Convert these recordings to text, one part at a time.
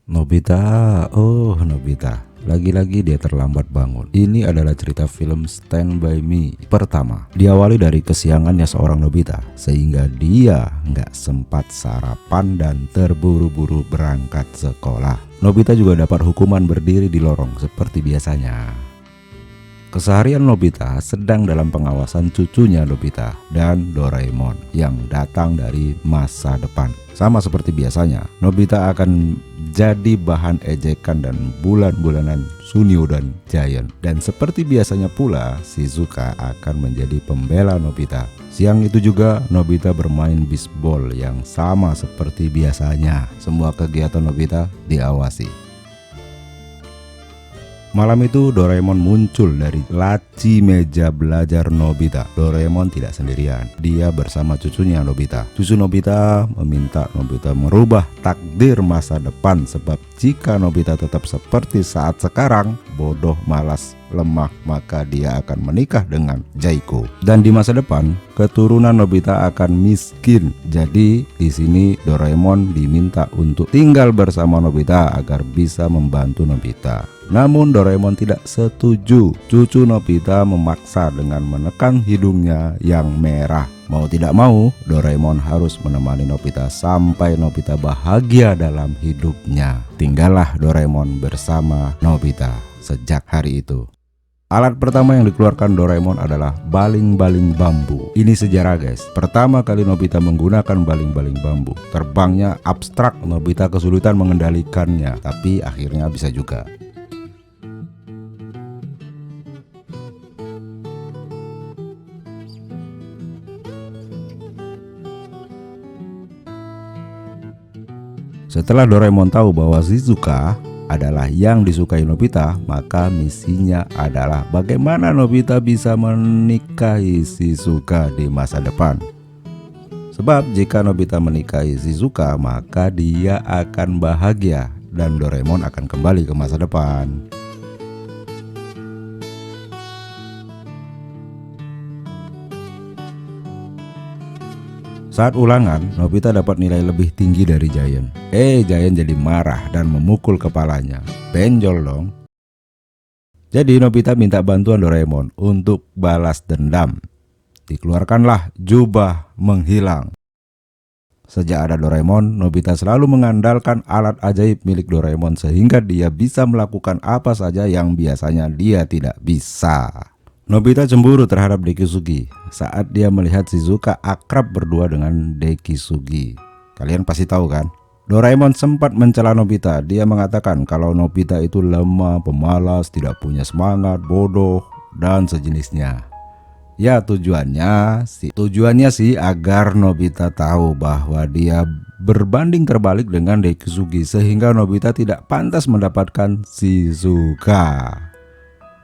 Nobita, oh Nobita, lagi-lagi dia terlambat bangun. Ini adalah cerita film Stand By Me pertama. Diawali dari kesiangannya seorang Nobita, sehingga dia nggak sempat sarapan dan terburu-buru berangkat sekolah. Nobita juga dapat hukuman berdiri di lorong seperti biasanya. Keseharian Nobita sedang dalam pengawasan cucunya Nobita dan Doraemon yang datang dari masa depan. Sama seperti biasanya, Nobita akan jadi bahan ejekan dan bulan-bulanan Sunio dan Giant. Dan seperti biasanya pula, Shizuka akan menjadi pembela Nobita. Siang itu juga Nobita bermain bisbol yang sama seperti biasanya. Semua kegiatan Nobita diawasi. Malam itu Doraemon muncul dari laci meja belajar Nobita. Doraemon tidak sendirian, dia bersama cucunya Nobita. Cucu Nobita meminta Nobita merubah takdir masa depan, sebab jika Nobita tetap seperti saat sekarang, bodoh, malas, lemah, maka dia akan menikah dengan Jaiko. Dan di masa depan, keturunan Nobita akan miskin. Jadi di sini Doraemon diminta untuk tinggal bersama Nobita agar bisa membantu Nobita. Namun Doraemon tidak setuju. Cucu Nobita memaksa dengan menekan hidungnya yang merah. Mau tidak mau, Doraemon harus menemani Nobita sampai Nobita bahagia dalam hidupnya. Tinggallah Doraemon bersama Nobita sejak hari itu. Alat pertama yang dikeluarkan Doraemon adalah baling-baling bambu. Ini sejarah guys. Pertama kali Nobita menggunakan baling-baling bambu. Terbangnya abstrak, Nobita kesulitan mengendalikannya, tapi akhirnya bisa juga. Setelah Doraemon tahu bahwa Shizuka adalah yang disukai Nobita, maka misinya adalah bagaimana Nobita bisa menikahi Shizuka di masa depan. Sebab jika Nobita menikahi Shizuka, maka dia akan bahagia dan Doraemon akan kembali ke masa depan. Saat ulangan, Nobita dapat nilai lebih tinggi dari Giant. Giant jadi marah dan memukul kepalanya. Benjol dong. Jadi Nobita minta bantuan Doraemon untuk balas dendam. Dikeluarkanlah jubah menghilang. Sejak ada Doraemon, Nobita selalu mengandalkan alat ajaib milik Doraemon sehingga dia bisa melakukan apa saja yang biasanya dia tidak bisa. Nobita cemburu terhadap Dekisugi saat dia melihat Shizuka akrab berdua dengan Dekisugi. Kalian pasti tahu kan? Doraemon sempat mencela Nobita. Dia mengatakan kalau Nobita itu lemah, pemalas, tidak punya semangat, bodoh, dan sejenisnya. Ya tujuannya sih agar Nobita tahu bahwa dia berbanding terbalik dengan Dekisugi sehingga Nobita tidak pantas mendapatkan Shizuka.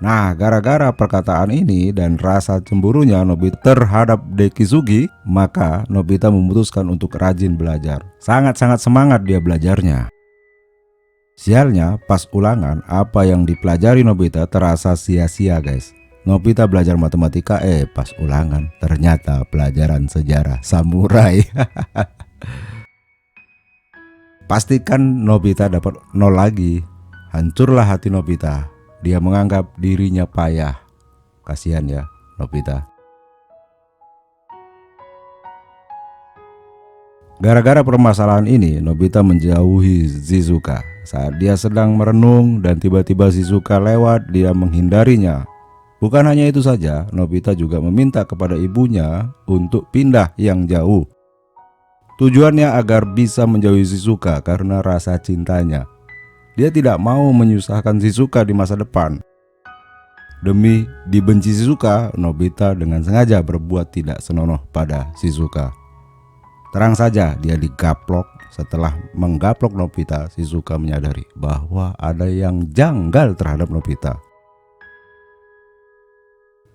Nah, gara-gara perkataan ini dan rasa cemburunya Nobita terhadap Dekisugi, maka Nobita memutuskan untuk rajin belajar. Sangat-sangat semangat dia belajarnya. Sialnya, pas ulangan, apa yang dipelajari Nobita terasa sia-sia guys. Nobita belajar matematika, pas ulangan ternyata pelajaran sejarah samurai. Pastikan Nobita dapat 0 lagi. Hancurlah hati Nobita. Dia menganggap dirinya payah. Kasihan ya Nobita. Gara-gara permasalahan ini, Nobita menjauhi Shizuka. Saat dia sedang merenung dan tiba-tiba Shizuka lewat, dia menghindarinya. Bukan hanya itu saja, Nobita juga meminta kepada ibunya untuk pindah yang jauh. Tujuannya agar bisa menjauhi Shizuka karena rasa cintanya. Dia tidak mau menyusahkan Shizuka di masa depan. Demi dibenci Shizuka, Nobita dengan sengaja berbuat tidak senonoh pada Shizuka. Terang saja dia digaplok. Setelah menggaplok Nobita, Shizuka menyadari bahwa ada yang janggal terhadap Nobita.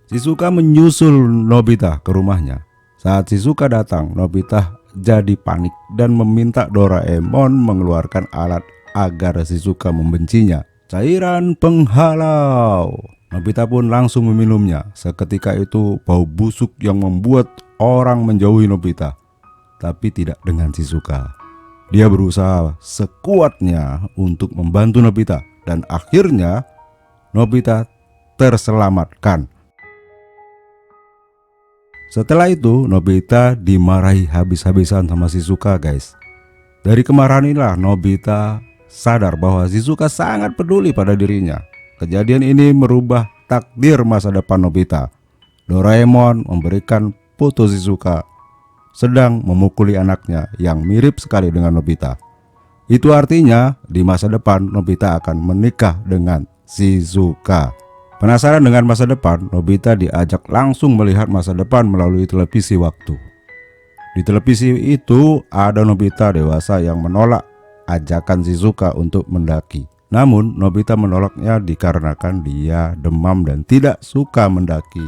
Shizuka menyusul Nobita ke rumahnya. Saat Shizuka datang, Nobita jadi panik dan meminta Doraemon mengeluarkan alat agar Shizuka membencinya. Cairan penghalau. Nobita pun langsung meminumnya. Seketika itu bau busuk yang membuat orang menjauhi Nobita. Tapi tidak dengan Shizuka. Dia berusaha sekuatnya untuk membantu Nobita dan akhirnya Nobita terselamatkan. Setelah itu Nobita dimarahi habis-habisan sama Shizuka guys. Dari kemarahan inilah Nobita sadar bahwa Shizuka sangat peduli pada dirinya. Kejadian ini merubah takdir masa depan Nobita. Doraemon memberikan foto Shizuka sedang memukuli anaknya yang mirip sekali dengan Nobita. Itu artinya di masa depan Nobita akan menikah dengan Shizuka. Penasaran dengan masa depan, Nobita diajak langsung melihat masa depan melalui televisi waktu. Di televisi itu ada Nobita dewasa yang menolak ajakan Shizuka untuk mendaki. Namun Nobita menolaknya dikarenakan dia demam dan tidak suka mendaki.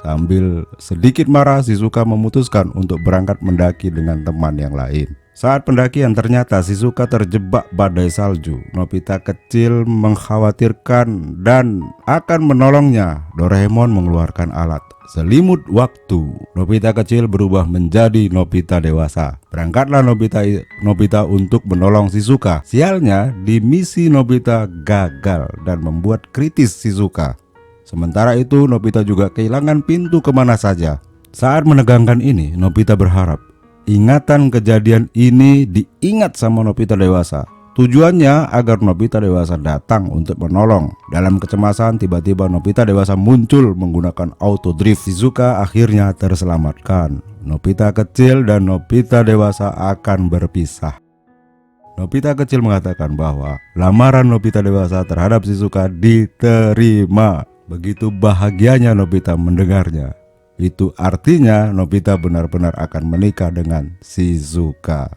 Sambil sedikit marah, Shizuka memutuskan untuk berangkat mendaki dengan teman yang lain. Saat pendakian ternyata Shizuka terjebak badai salju. Nobita kecil mengkhawatirkan dan akan menolongnya. Doraemon mengeluarkan alat selimut waktu. Nobita kecil berubah menjadi Nobita dewasa. Berangkatlah Nobita untuk menolong Shizuka. Sialnya di misi Nobita gagal dan membuat kritis Shizuka. Sementara itu Nobita juga kehilangan pintu kemana saja. Saat menegangkan ini, Nobita berharap ingatan kejadian ini diingat sama Nobita dewasa. Tujuannya agar Nobita dewasa datang untuk menolong. Dalam kecemasan tiba-tiba Nobita dewasa muncul menggunakan auto drift. Shizuka akhirnya terselamatkan. Nobita kecil dan Nobita dewasa akan berpisah. Nobita kecil mengatakan bahwa lamaran Nobita dewasa terhadap Shizuka diterima. Begitu bahagianya Nobita mendengarnya. Itu artinya Nobita benar-benar akan menikah dengan Shizuka.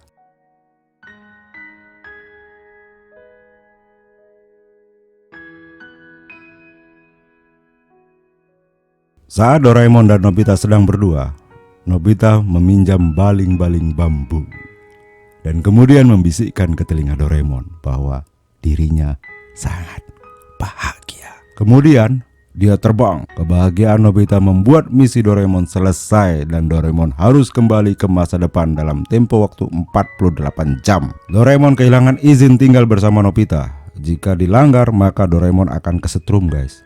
Saat Doraemon dan Nobita sedang berdua, Nobita meminjam baling-baling bambu dan kemudian membisikkan ke telinga Doraemon bahwa dirinya sangat bahagia. Kemudian dia terbang. Kebahagiaan Nobita membuat misi Doraemon selesai dan Doraemon harus kembali ke masa depan dalam tempo waktu 48 jam. Doraemon kehilangan izin tinggal bersama Nobita. Jika dilanggar maka Doraemon akan kesetrum guys.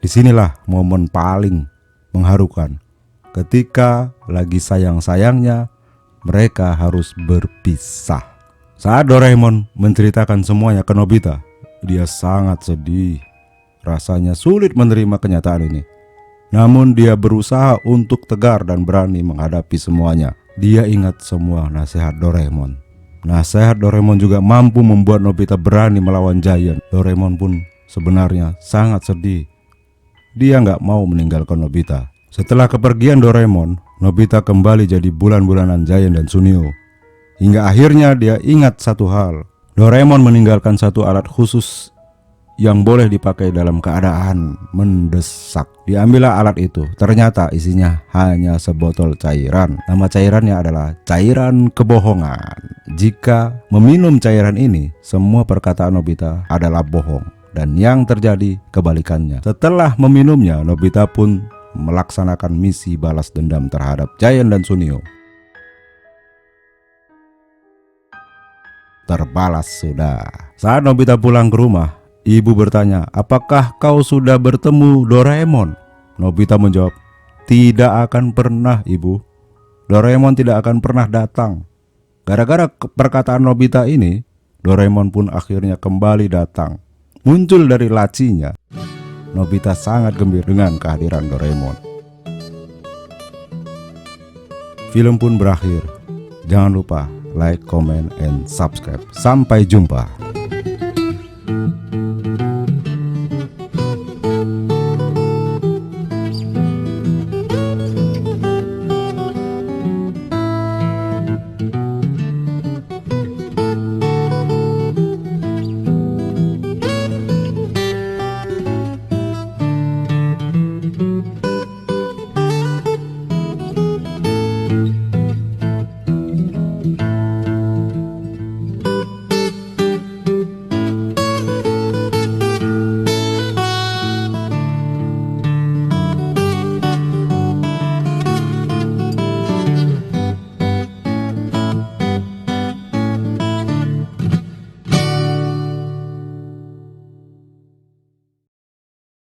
Disinilah momen paling mengharukan. Ketika lagi sayang-sayangnya mereka harus berpisah. Saat Doraemon menceritakan semuanya ke Nobita, dia sangat sedih. Rasanya sulit menerima kenyataan ini. Namun dia berusaha untuk tegar dan berani menghadapi semuanya. Dia ingat semua nasihat Doraemon. Nasihat Doraemon juga mampu membuat Nobita berani melawan Giant. Doraemon pun sebenarnya sangat sedih. Dia nggak mau meninggalkan Nobita. Setelah kepergian Doraemon, Nobita kembali jadi bulan-bulanan Giant dan Sunio. Hingga akhirnya dia ingat satu hal. Doraemon meninggalkan satu alat khusus yang boleh dipakai dalam keadaan mendesak. Diambillah alat itu. Ternyata isinya hanya sebotol cairan. Nama cairannya adalah cairan kebohongan. Jika meminum cairan ini, semua perkataan Nobita adalah bohong. Dan yang terjadi kebalikannya. Setelah meminumnya, Nobita pun melaksanakan misi balas dendam terhadap Giant dan Sunio. Terbalas sudah. Saat Nobita pulang ke rumah, ibu bertanya, "Apakah kau sudah bertemu Doraemon?" Nobita menjawab, "Tidak akan pernah, ibu. Doraemon tidak akan pernah datang." Gara-gara perkataan Nobita ini, Doraemon pun akhirnya kembali datang. Muncul dari lacinya. Nobita sangat gembira dengan kehadiran Doraemon. Film pun berakhir. Jangan lupa like, comment, and subscribe. Sampai jumpa.